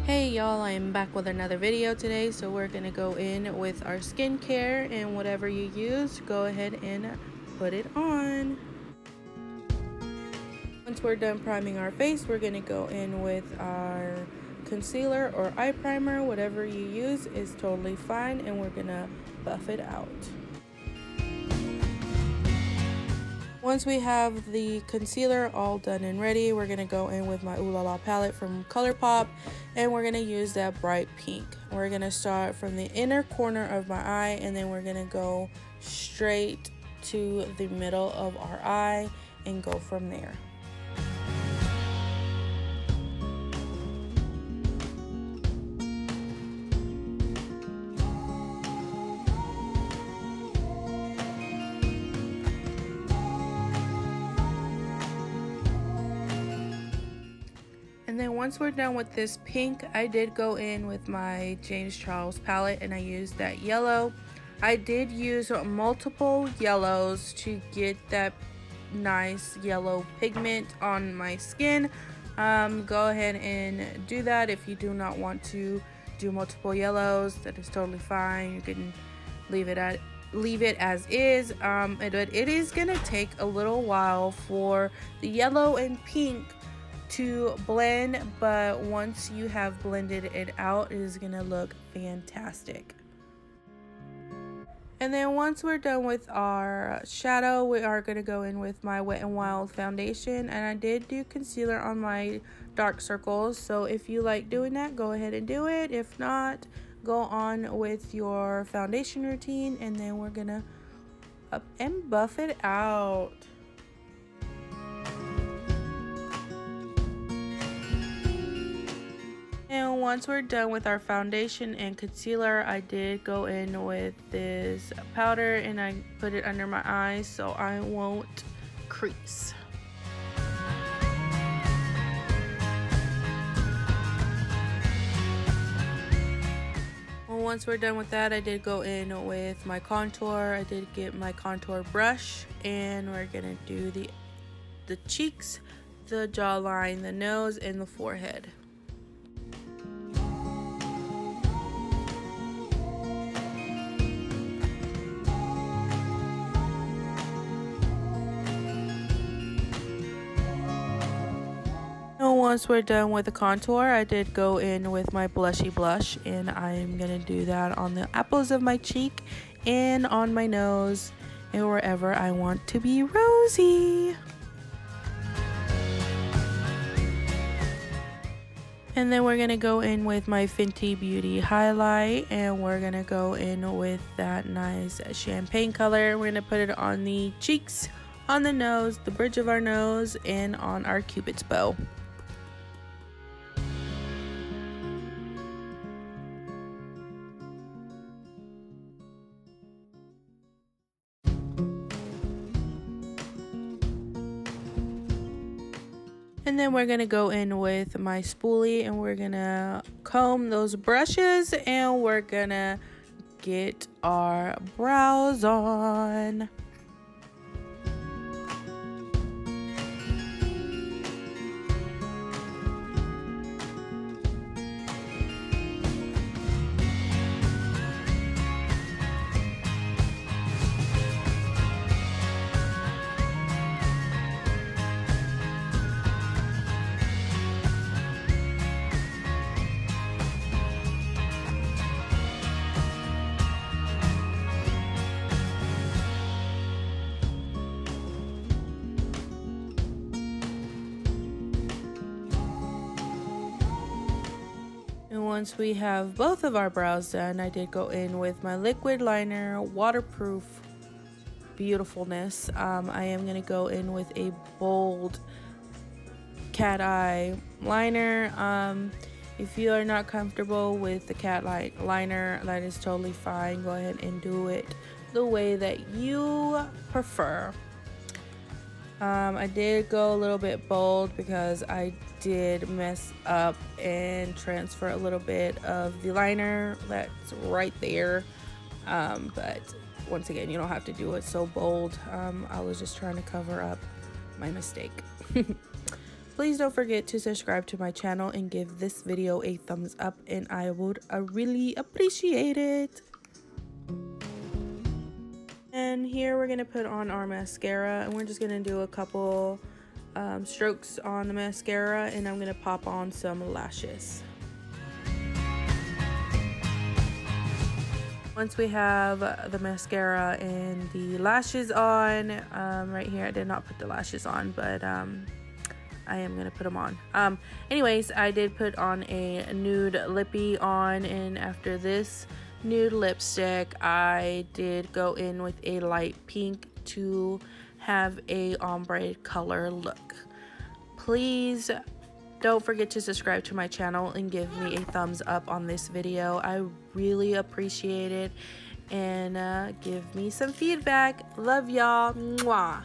Hey y'all, I am back with another video today. So we're gonna go in with our skincare, and whatever you use, go ahead and put it on. Once we're done priming our face, we're gonna go in with our concealer or eye primer. Whatever you use is totally fine, and we're gonna buff it out. Once we have the concealer all done and ready, we're going to go in with my Ooh La La palette from ColourPop, and we're going to use that bright pink. We're going to start from the inner corner of my eye, and then we're going to go straight to the middle of our eye and go from there. And then once we're done with this pink, I did go in with my James Charles palette and I used that yellow. I did use multiple yellows to get that nice yellow pigment on my skin. Go ahead and do that. If you do not want to do multiple yellows, that is totally fine. You can leave it as is. But it is gonna take a little while for the yellow and pink to blend, but once you have blended it out, it is gonna look fantastic. And then once we're done with our shadow, we are gonna go in with my Wet n Wild foundation, and I did do concealer on my dark circles, so if you like doing that, go ahead and do it. If not, go on with your foundation routine, and then we're gonna up and buff it out. And once we're done with our foundation and concealer, I did go in with this powder and I put it under my eyes so I won't crease. Well, once we're done with that, I did go in with my contour. I did get my contour brush, and we're gonna do the cheeks, the jawline, the nose, and the forehead. Once we're done with the contour, I did go in with my blushy blush, and I am going to do that on the apples of my cheek and on my nose and wherever I want to be rosy. And then we're going to go in with my Fenty Beauty highlight, and we're going to go in with that nice champagne color. We're going to put it on the cheeks, on the nose, the bridge of our nose, and on our Cupid's bow. And then we're gonna go in with my spoolie, and we're gonna comb those brushes, and we're gonna get our brows on. Once we have both of our brows done, I did go in with my liquid liner, waterproof beautifulness. I am going to go in with a bold cat eye liner. If you are not comfortable with the cat liner, that is totally fine. Go ahead and do it the way that you prefer. I did go a little bit bold because I did mess up and transfer a little bit of the liner that's right there, but once again, you don't have to do it so bold. I was just trying to cover up my mistake. Please don't forget to subscribe to my channel and give this video a thumbs up, and I would really appreciate it. And here we're going to put on our mascara, and we're just going to do a couple strokes on the mascara, and I'm going to pop on some lashes. Once we have the mascara and the lashes on, right here I did not put the lashes on, but I am going to put them on. Anyways, I did put on a nude lippy on, and after this nude lipstick, I did go in with a light pink to have a ombre color look. Please don't forget to subscribe to my channel and give me a thumbs up on this video. I really appreciate it, and give me some feedback. Love y'all. Mwah.